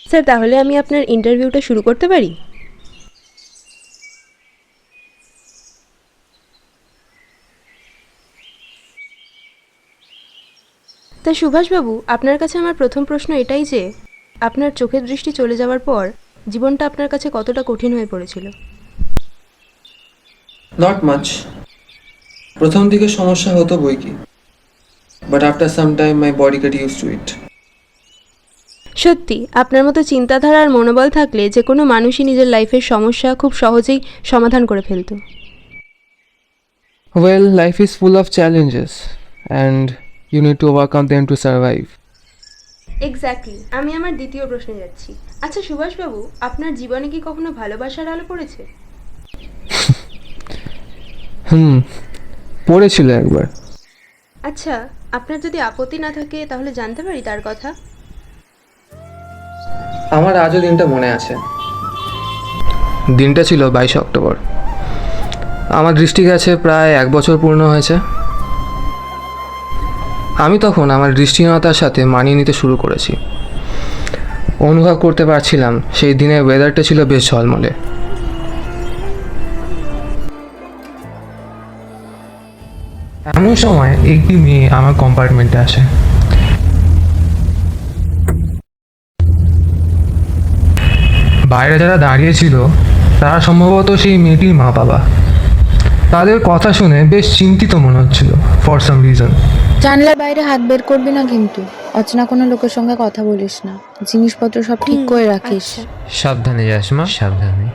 Sir, তাহলে আমি আপনার ইন্টারভিউটা শুরু করতে পারি? তা সুভাষবাবু, আপনার কাছে আমার প্রথম প্রশ্ন এটাই যে আপনার চোখের দৃষ্টি চলে যাওয়ার পর জীবনটা আপনার কাছে কতটা কঠিন হয়ে পড়েছিল? Not much. প্রথম দিকে সমস্যা হতো বই কি, but after some time my body get use to it. সত্যি, আপনার মতো চিন্তাধারা আর মনোবল থাকলে যে কোনো মানুষই নিজের লাইফের সমস্যা খুব সহজেই সমাধান করে ফেলতো। Well, life is full of challenges and you need to overcome them to survive. Exactly. আমি আমার দ্বিতীয় প্রশ্নে যাচ্ছি। আচ্ছা সুভাষবাবু, আপনার জীবনে কি কখনো ভালোবাসার আলো পড়েছে? পড়েছিল একবার। আচ্ছা, আপনার যদি আপত্তি না থাকে তাহলে জানতে পারি তার কথা? আমার আজও দিনটা মনে আছে। দিনটা ছিল 22 অক্টোবর। আমার দৃষ্টি গেছে প্রায় 1 বছর পূর্ণ হয়েছে। আমি তখন আমার দৃষ্টিহীনতার সাথে মানিয়ে নিতে শুরু করেছি। অনুভব করতে পারছিলাম সেই দিনের ওয়েদারটা ছিল বেশ ঝলমলে। এমন সময় একটি মেয়ে আমার কম্পার্টমেন্টে আসে। বাইরে যারা দাঁড়িয়ে ছিল তারা সম্ভবত সেই মেয়েটির মা বাবা। তাদের কথা শুনে বেশ চিন্তিত মনে হচ্ছিল ফর সাম রিজন। জানলার বাইরে হাত বের করবি না কিন্তু, অচেনা কোনো লোকের সঙ্গে কথা বলিস না, জিনিসপত্র সব ঠিক করে রাখিস। আচ্ছা। সাবধানে যাস মা, সাবধানে।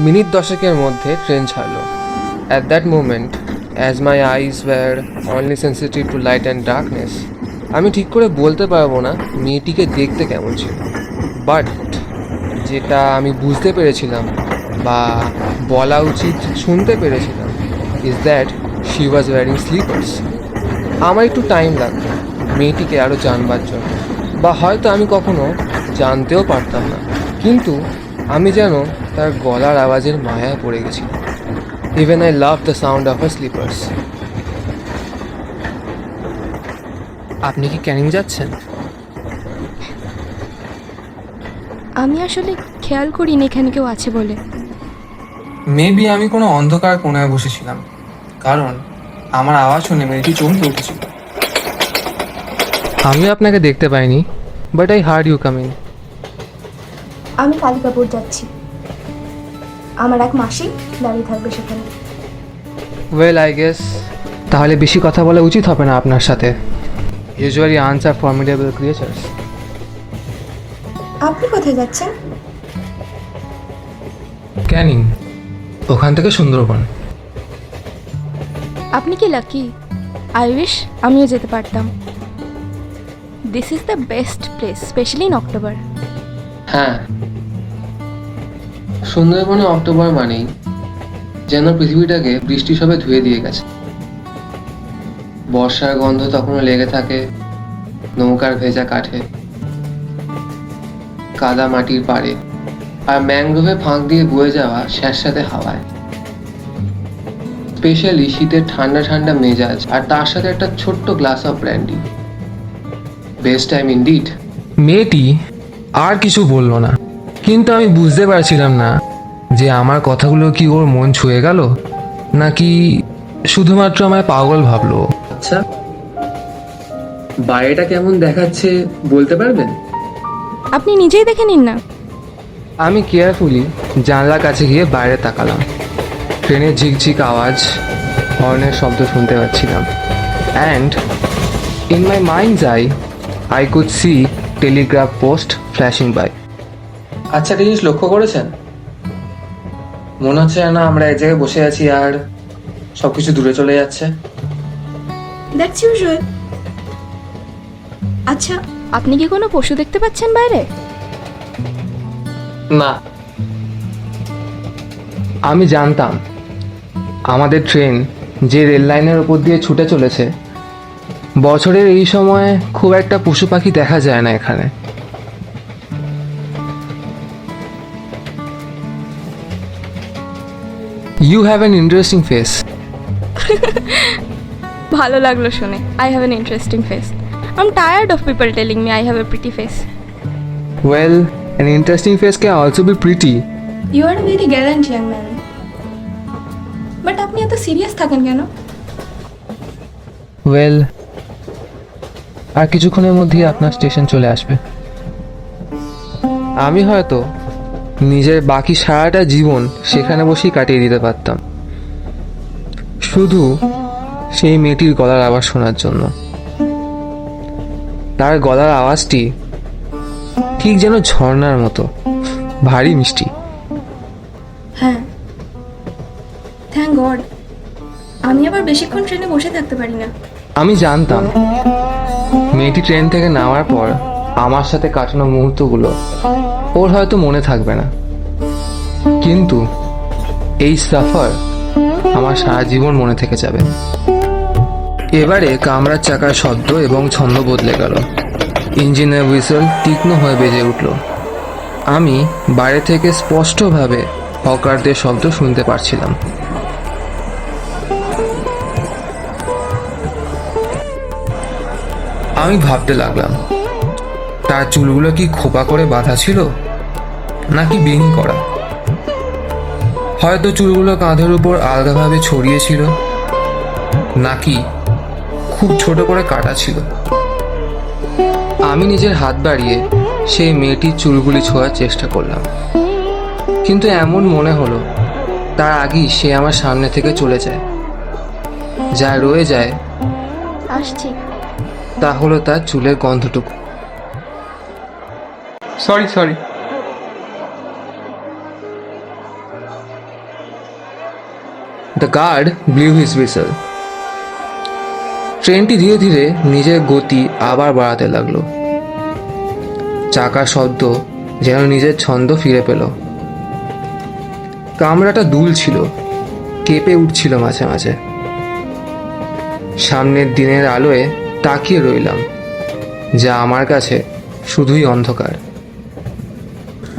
মিনিট 10 মধ্যে ট্রেন ছাড়লো। At that moment, as my eyes were only sensitive to light and darkness, আমি ঠিক করে বলতে পারবো না মেয়েটিকে দেখতে কেমন ছিল, বাট যেটা আমি বুঝতে পেরেছিলাম বা বলা উচিত শুনতে পেরেছিলাম is that she was wearing sleepers. আমার একটু টাইম লাগবে মেয়েটিকে আরও জানবার জন্য, বা হয়তো আমি কখনো জানতেও পারতাম না, কিন্তু আমি যেন তার গলার আওয়াজের মায়ায় পড়ে গেছি। Even I love the sound of her sleepers. আপনি কি ক্যানিং যাচ্ছেন? আমি আসলে খেয়াল করিনি এখানে কেউ আছে বলে। মেবি আমি কোনো অন্ধকার কোণায় বসেছিলাম, কারণ আমার আওয়াজ শুনে মেয়েটি চমকে উঠেছিল। আমি আপনাকে দেখতে পাইনি, but I heard you coming. আমি কালিকাপুর যাচ্ছি, আমার এক মাসি দাঁড়িয়ে থাকবে সেখানে। ওয়েল, আই গেস তাহলে বেশি কথা বলা উচিত হবে না আপনার সাথে। ইউজুয়ালি আনস আর ফর্মিডেবল ক্রিয়েচার্স। আপনি কোথায় যাচ্ছেন? ক্যানিং, ওখান থেকে সুন্দরবন। আপনি কি লাকি? আই উইশ আমিও যেতে পারতাম। This is the best place, specially in October. হ্যাঁ, সুন্দরবনে অক্টোবর মানেই যেন পৃথিবীটাকে বৃষ্টি সবে ধুয়ে দিয়ে গেছে। বর্ষার গন্ধ তখনও লেগে থাকে নৌকার ভেজা কাঠে, কাদা মাটির পাড়ে, আর ম্যাংগ্রোভে ফাঁক দিয়ে বয়ে যাওয়া স্যাঁতস্যাঁতে হাওয়ায়। স্পেশালি শীতের ঠান্ডা ঠান্ডা মেজাজ, আর তার সাথে একটা ছোট্ট glass of brandy. Best time indeed. মেয়েটি আর কিছু বলল না, কিন্তু আমি বুঝতে পারছিলাম না যে আমার কথাগুলো কি ওর মন ছুঁয়ে গেল, নাকি শুধুমাত্র আমায় পাগল ভাবলো। আচ্ছা, বাইরেটা কেমন দেখাচ্ছে বলতে পারবেন? আপনি নিজেই দেখে নিন না। আমি কেয়ারফুলি জানলার কাছে গিয়ে বাইরে তাকালাম। ট্রেনের ঝিকঝিক আওয়াজ, হর্নের শব্দ শুনতে পাচ্ছিলাম, and in my minds I could see telegraph post flashing by. আচ্ছা, একটা জিনিস লক্ষ্য করেছেন? মনে হচ্ছে না আমরা এক জায়গায় বসে আছি আর সবকিছু দূরে চলে যাচ্ছে। That's usual. আচ্ছা, আপনি কি কোনো পশু দেখতে পাচ্ছেন বাইরে? না, আমি জানতাম আমাদের ট্রেন যে রেল লাইনের ওপর দিয়ে ছুটে চলেছে, বছরের এই সময় খুব একটা পশু পাখি দেখা যায় না এখানে। You have an interesting face. ভালো লাগলো শুনে। I have an interesting face. I'm tired of people telling me I have a pretty face. Well, an interesting face can also be pretty. You are very gallant young man, but আপনি এত serious থাকেন কেন? Well, আর কিছুক্ষণের মধ্যেই আপনার station চলে আসবে। আমি হয়তো নিজের বাকি সারাটা জীবন সেখানে বসেই কাটিয়ে দিতে পারতাম, শুধু সেই মেয়েটির গলার আওয়াজ শোনার জন্য। তার গলার আওয়াজটি ঠিক যেন ঝর্ণার মতো ভারী মিষ্টি। হ্যাঁ, থ্যাংক গড। আমি আবার বেশিক্ষণ ট্রেনে বসে থাকতে পারি না। আমি জানতাম মেয়েটি ট্রেন থেকে নামার পর আমার সাথে কাটানো মুহূর্তগুলো ওর হয়তো মনে থাকবে না, কিন্তু এই সফর আমার সারা জীবন মনে থেকে যাবে। এবারে কামরার চাকার শব্দ এবং ছন্দ বদলে গেল। ইঞ্জিনের হুইসেল তীক্ষ্ণ হয়ে বেজে উঠল। আমি বাইরে থেকে স্পষ্টভাবে হকারদের শব্দ শুনতে পারছিলাম। আমি ভাবতে লাগলাম, তার চুলগুলো কি খোপা করে বাঁধা ছিল নাকি বিন করা? হয়তো চুলগুলো কাঁধের উপর আলগাভাবে ছড়িয়েছিল, নাকি খুব ছোট করে কাটা ছিল। আমি নিজের হাত বাড়িয়ে সেই মেয়েটির চুলগুলি ছোঁয়ার চেষ্টা করলাম, কিন্তু এমন মনে হলো তার আগেই সে আমার সামনে থেকে চলে যায়। যা রয়ে যায় আসছি। তা হলো তার চুলের গন্ধটুকু। Sorry the guard blew his whistle. ট্রেনটি ধীরে ধীরে নিজের গতি আবার বাড়াতে লাগলো। চাকার শব্দ যেন নিজের ছন্দ ফিরে পেল। কামরাটা দুলছিল, কেঁপে উঠছিল মাঝে মাঝে। সামনের দিনের আলোয় তাকিয়ে রইলাম, যা আমার কাছে শুধুই অন্ধকার।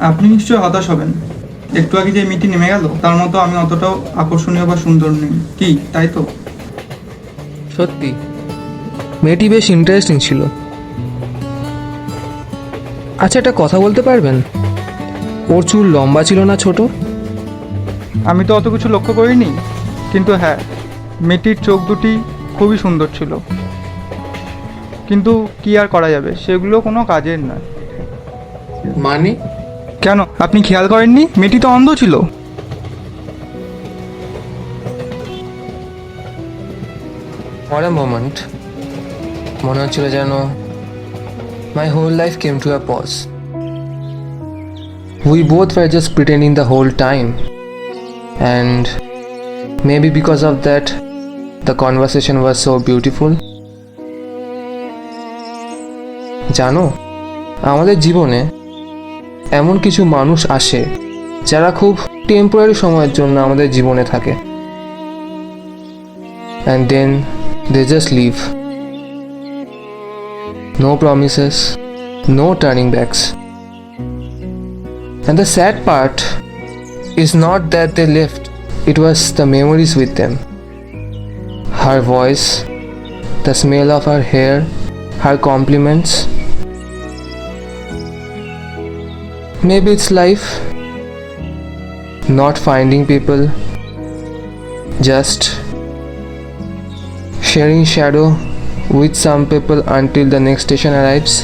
আপনি নিশ্চয়ই হতাশ হবেন। একটু আগে যে মেয়েটি নেমে গেল তার মতো আমি অতটাও আকর্ষণীয় বা সুন্দর নেই, কি তাই তো? সত্যি মেয়েটি বেশ ইন্টারেস্টিং ছিল। আচ্ছা, একটা কথা বলতে পারবেন, ওর চুল লম্বা ছিল না ছোট? আমি তো অত কিছু লক্ষ্য করিনি, কিন্তু হ্যাঁ, মেয়েটির চোখ দুটি খুবই সুন্দর ছিল। কিন্তু কি আর করা যাবে, সেগুলো কোনো কাজের নয়। মানে? কেন, আপনি খেয়াল করেননি মেয়েটি তো অন্ধ ছিল? ফর আ মোমেন্ট মনে হচ্ছিল যেন my whole life came to a pause. We both were just pretending the whole time, and maybe because of that the conversation was so beautiful. জানো, আমাদের জীবনে এমন কিছু মানুষ আসে যারা খুব টেম্পোরারি সময়ের জন্য আমাদের জীবনে থাকে, and then they just leave. No promises, no turning backs. And the sad part is not that they left, it was the memories with them. Her voice, the smell of her hair, her compliments. Maybe it's life, not finding people, just sharing shadow with some people until the next station arrives.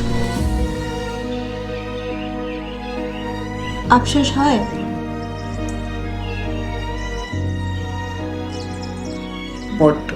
আফসোস হয়? বড্ড।